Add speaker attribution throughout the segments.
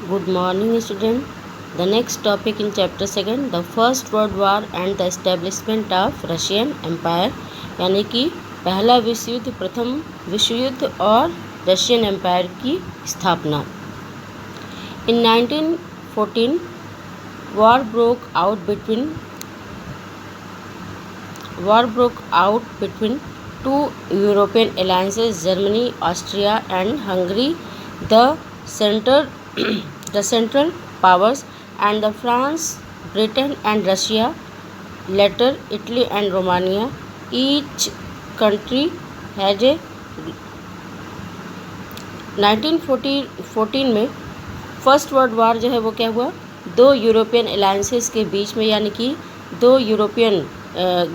Speaker 1: Good morning, student. The next topic in chapter 2, the First World War and the establishment of Russian Empire, यानी कि पहला विश्व युद्ध, प्रथम विश्व युद्ध और रशियन एम्पायर की स्थापना। In 1914, war broke out between two European alliances, Germany, Austria, and Hungary. The Central Powers and the France, Britain, and Russia, later Italy and Romania. Each country had a 1914 में first world war जो है वो क्या हुआ, दो European alliances के बीच में, यानी कि दो यूरोपियन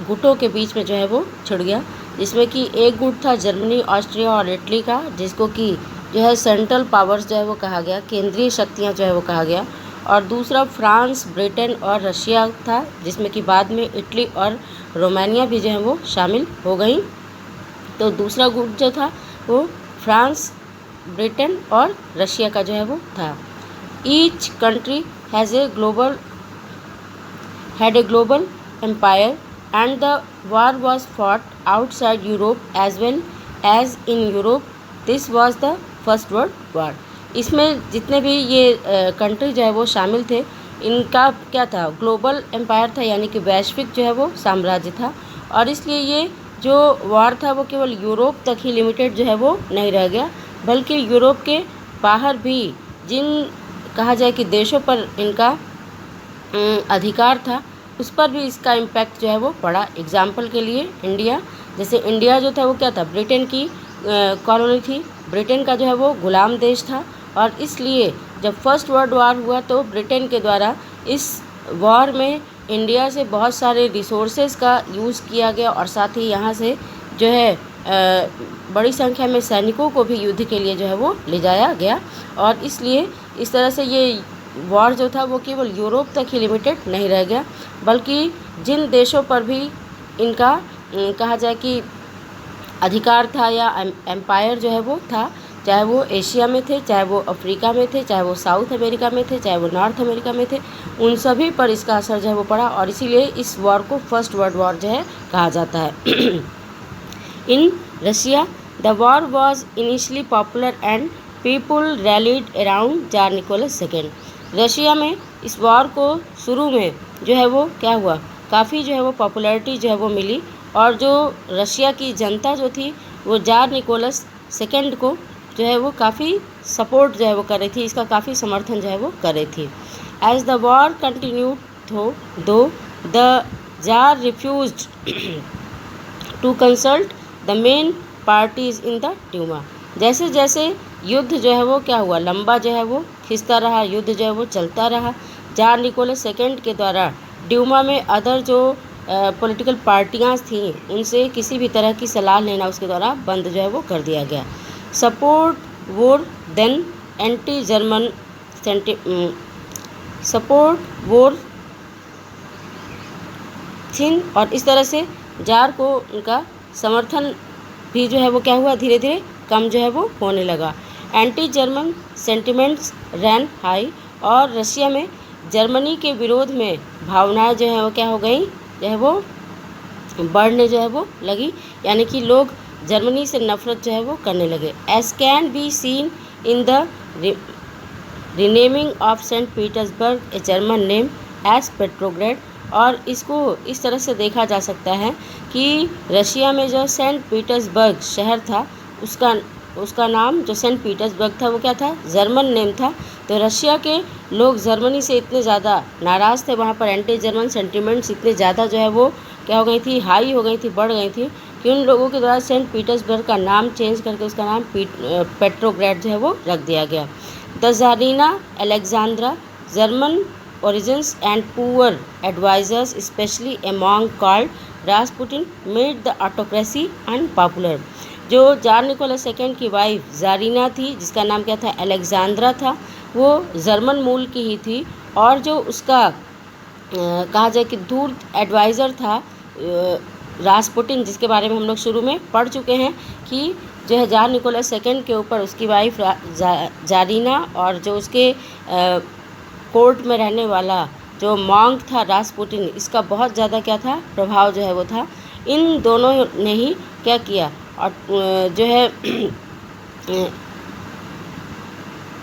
Speaker 1: गुटों के बीच में जो है वो छिड़ गया, जिसमें कि एक गुट था जर्मनी, ऑस्ट्रिया और इटली का, जिसको कि जो है सेंट्रल पावर्स जो है वो कहा गया, केंद्रीय शक्तियां जो है वो कहा गया, और दूसरा फ्रांस, ब्रिटेन और रशिया था, जिसमें कि बाद में इटली और रोमानिया भी जो है वो शामिल हो गई। तो दूसरा गुट जो था वो फ्रांस, ब्रिटेन और रशिया का जो है वो था। Each country had a global empire and the war was fought outside Europe as well as in Europe. This was the first world war. इसमें जितने भी ये कंट्री जो है वो शामिल थे, इनका क्या था, ग्लोबल एम्पायर था, यानी कि वैश्विक जो है वो साम्राज्य था, और इसलिए ये जो वार था वो केवल यूरोप तक ही लिमिटेड जो है वो नहीं रह गया, बल्कि यूरोप के बाहर भी जिन कहा जाए कि देशों पर इनका अधिकार था, उस पर भी इसका इम्पैक्ट जो है वो पड़ा। एग्जाम्पल के लिए इंडिया, जैसे इंडिया जो था वो क्या था, ब्रिटेन की कॉलोनी थी, ब्रिटेन का जो है वो गुलाम देश था, और इसलिए जब फर्स्ट वर्ल्ड वार हुआ तो ब्रिटेन के द्वारा इस वॉर में इंडिया से बहुत सारे रिसोर्सेज का यूज़ किया गया, और साथ ही यहाँ से जो है बड़ी संख्या में सैनिकों को भी युद्ध के लिए जो है वो ले जाया गया, और इसलिए इस तरह से ये वॉर जो था वो केवल यूरोप तक ही लिमिटेड नहीं रह गया, बल्कि जिन देशों पर भी इनका कहा जाए कि अधिकार था या एम्पायर जो है वो था, चाहे वो एशिया में थे, चाहे वो अफ्रीका में थे, चाहे वो साउथ अमेरिका में थे, चाहे वो नॉर्थ अमेरिका में थे, उन सभी पर इसका असर जो है वो पड़ा, और इसीलिए इस वॉर को फर्स्ट वर्ल्ड वॉर जो है कहा जाता है। In Russia the war was initially popular and people rallied around tsar Nicholas second. Russia में इस वॉर को शुरू में जो है वो क्या हुआ, काफ़ी जो है वो पॉपुलैरिटी जो है वो मिली, और जो रशिया की जनता जो थी वो जार निकोलस सेकेंड को जो है वो काफ़ी सपोर्ट जो है वो कर रही थी, इसका काफ़ी समर्थन जो है वो कर रही थी। As the war continued though the tsar refused to consult the main parties in the Duma. जैसे जैसे युद्ध जो है वो क्या हुआ, लंबा जो है वो खिंचता रहा, युद्ध जो है वो चलता रहा, जार निकोलस सेकेंड के द्वारा ड्यूमा में अदर जो पॉलिटिकल पार्टियां थीं उनसे किसी भी तरह की सलाह लेना उसके द्वारा बंद जो है वो कर दिया गया। सपोर्ट वोर देन एंटी जर्मन सपोर्ट वोर थिन, और इस तरह से जार को उनका समर्थन भी जो है वो क्या हुआ, धीरे धीरे कम जो है वो होने लगा। एंटी जर्मन सेंटिमेंट्स रैन हाई, और रशिया में जर्मनी के विरोध में भावनाएं जो है वो क्या हो गई, जो है वो बढ़ने जो है वो लगी, यानी कि लोग जर्मनी से नफरत जो है वो करने लगे। As can be seen in the renaming of Saint Petersburg a German name as Petrograd, और इसको इस तरह से देखा जा सकता है कि रशिया में जो सेंट पीटर्सबर्ग शहर था उसका नाम जो सेंट पीटर्सबर्ग था वो क्या था, जर्मन नेम था। तो रशिया के लोग जर्मनी से इतने ज़्यादा नाराज़ थे, वहाँ पर एंटी जर्मन सेंटिमेंट्स इतने ज़्यादा जो है वो क्या हो गई थी, हाई हो गई थी, बढ़ गई थी, कि उन लोगों के द्वारा सेंट पीटर्सबर्ग का नाम चेंज करके उसका नाम पेट्रोग्रेड जो है वो रख दिया गया। The tsarina Alexandra, German origins and poor advisors, especially among called Rasputin, made the autocracy unpopular. जो जार निकोलस सेकेंड की वाइफ जारीना थी, जिसका नाम क्या था, अलेक्जेंड्रा था, वो जर्मन मूल की ही थी, और जो उसका कहा जाए कि दूर एडवाइज़र था रासपुटिन, जिसके बारे में हम लोग शुरू में पढ़ चुके हैं कि जो है जार निकोलस सेकंड के ऊपर उसकी वाइफ जारीना और जो उसके कोर्ट में रहने वाला जो मॉन्क था रासपुटिन, इसका बहुत ज़्यादा क्या था प्रभाव जो है वो था। इन दोनों ने ही क्या किया और जो है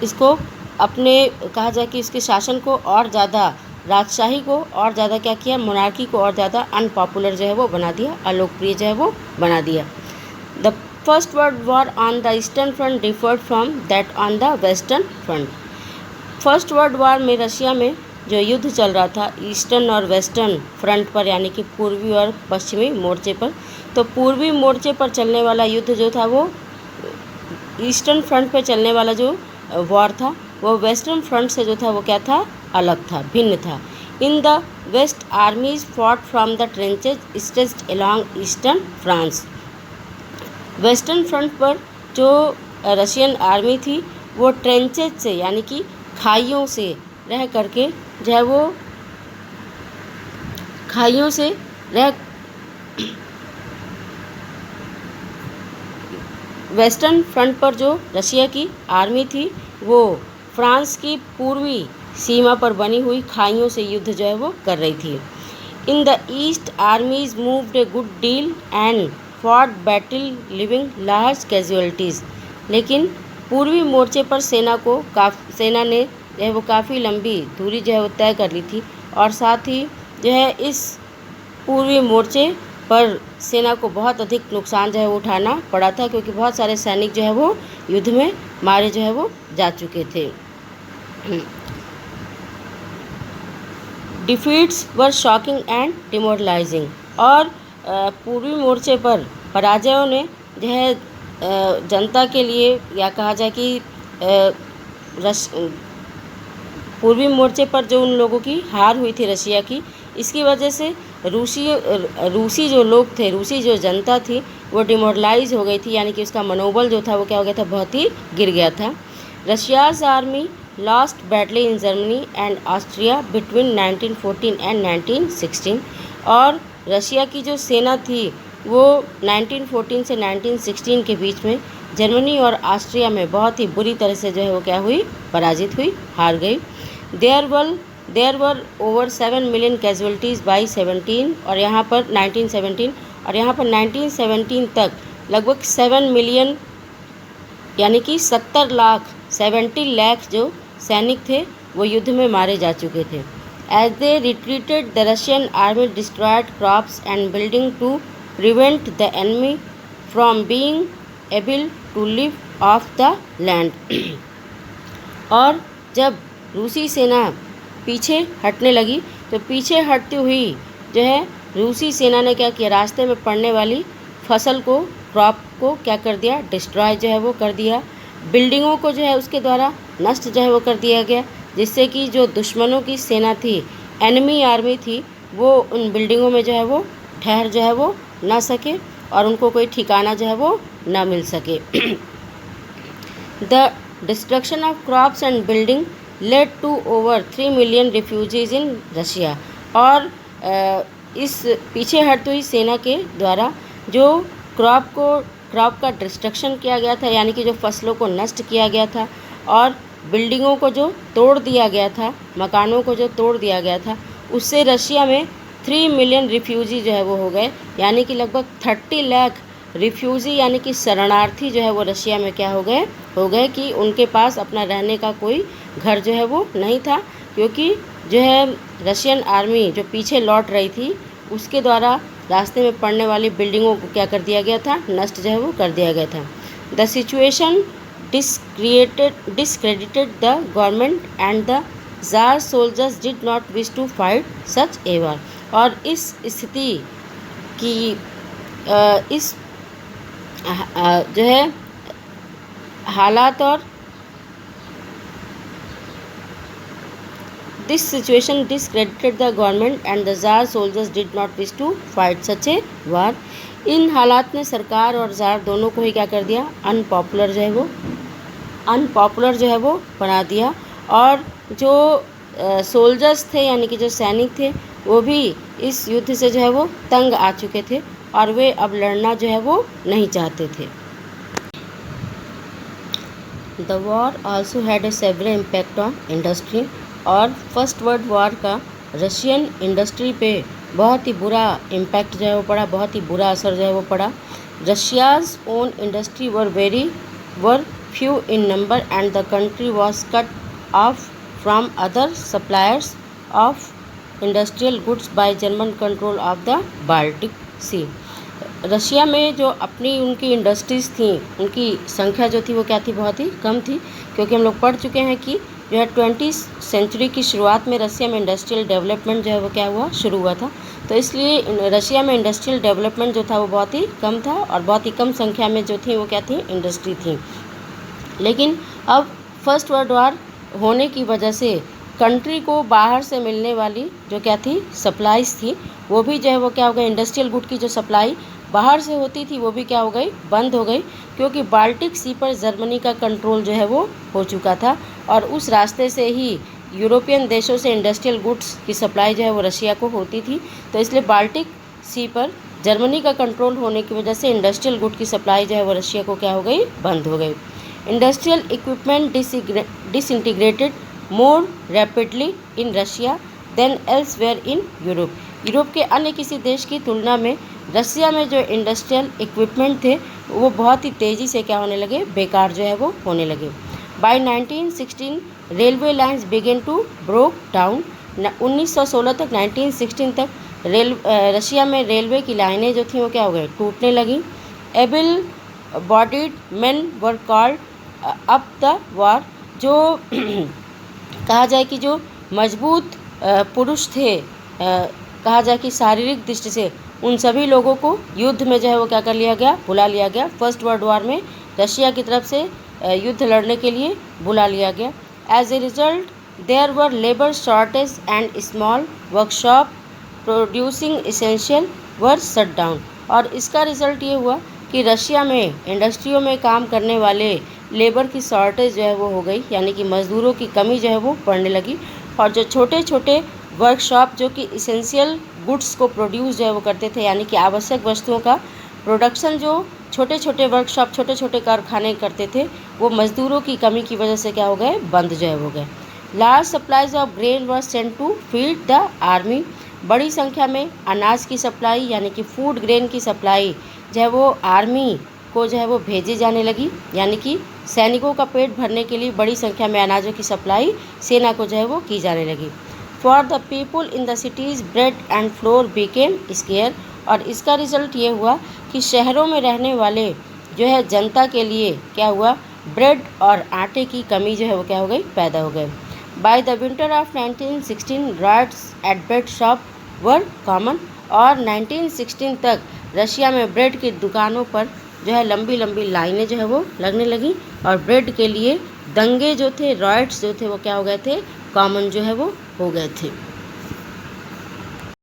Speaker 1: इसको अपने कहा जाए कि इसके शासन को और ज़्यादा, राजशाही को और ज़्यादा क्या किया, मोनार्की को और ज़्यादा अनपॉपुलर जो है वो बना दिया, अलोकप्रिय जो है वो बना दिया। The first world war on the eastern front deferred from that on the western front. First world war में रशिया में जो युद्ध चल रहा था ईस्टर्न और वेस्टर्न फ्रंट पर, यानी कि पूर्वी और पश्चिमी मोर्चे पर, तो पूर्वी मोर्चे पर चलने वाला युद्ध जो था वो ईस्टर्न फ्रंट पर चलने वाला जो वॉर था वो वेस्टर्न फ्रंट से जो था वो क्या था, अलग था, भिन्न था। In the west armies fought from the trenches stretched along eastern France. Western front पर जो रशियन आर्मी थी वो ट्रेंचेज से, यानी कि खाइयों से रह करके जो है वो खाइयों से रह वेस्टर्न फ्रंट पर जो रशिया की आर्मी थी वो फ्रांस की पूर्वी सीमा पर बनी हुई खाइयों से युद्ध जो है वो कर रही थी। In the east आर्मीज moved a good deal and fought battle living large casualties. लेकिन पूर्वी मोर्चे पर सेना ने जो है वो काफ़ी लंबी दूरी जो है वो तय कर ली थी और साथ ही जो है इस पूर्वी मोर्चे पर सेना को बहुत अधिक नुकसान जो है वो उठाना पड़ा था, क्योंकि बहुत सारे सैनिक जो है वो युद्ध में मारे जो है वो जा चुके थे। Defeats were shocking and demoralising. और पूर्वी मोर्चे पर पराजयों ने जो है जनता के लिए, या कहा जाए कि पूर्वी मोर्चे पर जो उन लोगों की हार हुई थी रशिया की, इसकी वजह से रूसी जो लोग थे, रूसी जो जनता थी वो डिमोरलाइज हो गई थी, यानी कि उसका मनोबल जो था वो क्या हो गया था, बहुत ही गिर गया था। Russia's army lost बैटली in Germany and Austria between 1914 and 1916। और रशिया की जो सेना थी वो 1914 से 1916 के बीच में जर्मनी और ऑस्ट्रिया में बहुत ही बुरी तरह से जो है वो क्या हुई, पराजित हुई, हार गई। There were over 7 million casualties by 17 और यहाँ पर 1917 और यहाँ पर 1917 तक लगभग 7 मिलियन यानी कि 70 लाख जो सैनिक थे वो युद्ध में मारे जा चुके थे। As they retreated the Russian army destroyed crops and building to prevent the enemy from being able to live off the land. और जब रूसी सेना पीछे हटने लगी तो पीछे हटती हुई जो है रूसी सेना ने क्या किया, रास्ते में पड़ने वाली फसल को, क्रॉप को क्या कर दिया, डिस्ट्रॉय जो है वो कर दिया। बिल्डिंगों को जो है उसके द्वारा नष्ट जो है वो कर दिया गया, जिससे कि जो दुश्मनों की सेना थी, एनिमी आर्मी थी, वो उन बिल्डिंगों में जो है वो ठहर जो है वो ना सके और उनको कोई ठिकाना जो है वो ना मिल सके। The destruction of crops and building led to over 3 million refugees in Russia. और इस पीछे हटती हुई सेना के द्वारा जो क्रॉप का डिस्ट्रक्शन किया गया था, यानी कि जो फसलों को नष्ट किया गया था और बिल्डिंगों को जो तोड़ दिया गया था, मकानों को जो तोड़ दिया गया था, उससे रशिया में 3 मिलियन रिफ्यूजी जो है वो हो गए, यानी कि लगभग 30 लाख रिफ्यूजी यानी कि शरणार्थी जो है वो रशिया में क्या हो गए कि उनके पास अपना रहने का कोई घर जो है वो नहीं था, क्योंकि जो है रशियन आर्मी जो पीछे लौट रही थी उसके द्वारा रास्ते में पड़ने वाली बिल्डिंगों को क्या कर दिया गया था, नष्ट जो है वो कर दिया गया था। The situation discredited the government and the Tsar soldiers did not wish to fight such a war। और इस स्थिति की इस जो है हालात और this situation discredited the government and the Tsar soldiers did not wish to fight such a war। इन हालात ने सरकार और ज़ार दोनों को ही क्या कर दिया, अनपॉपुलर जो है वो बना दिया। और जो सोल्जर्स थे यानी कि जो सैनिक थे वो भी इस युद्ध से जो है वो तंग आ चुके थे और वे अब लड़ना जो है वो नहीं चाहते थे। The war also had a several impact on industry. और फर्स्ट वर्ल्ड वॉर का रशियन इंडस्ट्री पे बहुत ही बुरा इम्पैक्ट जो है वो पड़ा, बहुत ही बुरा असर जो है वो पड़ा। Russia's own industry were few in number and the country was cut off from other suppliers of industrial goods by German control of the Baltic Sea. Russia में जो अपनी उनकी इंडस्ट्रीज़ थी, उनकी संख्या जो थी वो क्या थी, बहुत ही कम थी, क्योंकि हम लोग पढ़ चुके हैं कि जो है 20वीं सेंचुरी की शुरुआत में रशिया में इंडस्ट्रियल डेवलपमेंट जो है वो क्या हुआ, शुरू हुआ था। तो इसलिए रशिया में इंडस्ट्रियल डेवलपमेंट जो था वो बहुत ही कम था और बहुत ही कम संख्या में जो थी वो क्या थी, इंडस्ट्री थी। लेकिन अब फर्स्ट वर्ल्ड वॉर होने की वजह से कंट्री को बाहर से मिलने वाली जो क्या थी, सप्लाईज थी, वो भी जो है वो क्या हो गई, इंडस्ट्रियल गुड की जो सप्लाई बाहर से होती थी वो भी क्या हो गई, बंद हो गई, क्योंकि बाल्टिक सी पर जर्मनी का कंट्रोल जो है वो हो चुका था और उस रास्ते से ही यूरोपियन देशों से इंडस्ट्रियल गुड्स की सप्लाई जो है वो रशिया को होती थी। तो इसलिए बाल्टिक सी पर जर्मनी का कंट्रोल होने की वजह से इंडस्ट्रियल गुड की सप्लाई जो है वो रशिया को क्या हो गई, बंद हो गई। Industrial equipment disintegrated more rapidly in Russia than elsewhere in Europe. Europe के अन्य किसी देश की तुलना में रशिया में जो इंडस्ट्रियल इक्विपमेंट थे वो बहुत ही तेज़ी से क्या होने लगे, बेकार जो है वो होने लगे। By 1916 railway lines began to broke down. 1916 तक 1916 तक रशिया में रेलवे की लाइनें जो थी वो क्या हो गई, टूटने लगी। Able bodied main were called up the war. जो कहा जाए कि जो मजबूत पुरुष थे, कहा जाए कि शारीरिक दृष्टि से, उन सभी लोगों को युद्ध में जो है वो क्या कर लिया गया, बुला लिया गया। फर्स्ट वर्ल्ड वॉर में रशिया की तरफ से युद्ध लड़ने के लिए बुला लिया गया। As a result there were labour shortage and small workshop producing essential were shut down. और इसका रिज़ल्ट ये हुआ कि रशिया में इंडस्ट्रियों में काम करने वाले लेबर की शॉर्टेज जो है वो हो गई, यानी कि मज़दूरों की कमी जो है वो पड़ने लगी। और जो छोटे छोटे वर्कशॉप जो कि इसेंशियल गुड्स को प्रोड्यूस जो है वो करते थे, यानी कि आवश्यक वस्तुओं का प्रोडक्शन जो छोटे छोटे वर्कशॉप, छोटे छोटे कारखाने करते थे, वो मज़दूरों की कमी की वजह से क्या हो गए, बंद जो है हो गए। Large supplies of grain were sent to feed the army. बड़ी संख्या में अनाज की सप्लाई, यानी कि फूड ग्रेन की सप्लाई जो है वो आर्मी को जो है वो भेजी जाने लगी, यानी कि सैनिकों का पेट भरने के लिए बड़ी संख्या में अनाजों की सप्लाई सेना को जो है वो की जाने लगी। For the people in the cities bread and floor became square. और इसका रिज़ल्ट ये हुआ कि शहरों में रहने वाले जो है जनता के लिए क्या हुआ, ब्रेड और आटे की कमी जो है वो क्या हो गई, पैदा हो गई। By the winter of 1916 riots at bread shop were common. और 1916 तक रशिया में ब्रेड की दुकानों पर जो है लंबी लंबी लाइनें जो है वो लगने लगी और ब्रेड के लिए दंगे जो थे, राइट्स जो थे वो क्या हो गए थे, कॉमन जो है वो हो गए थे।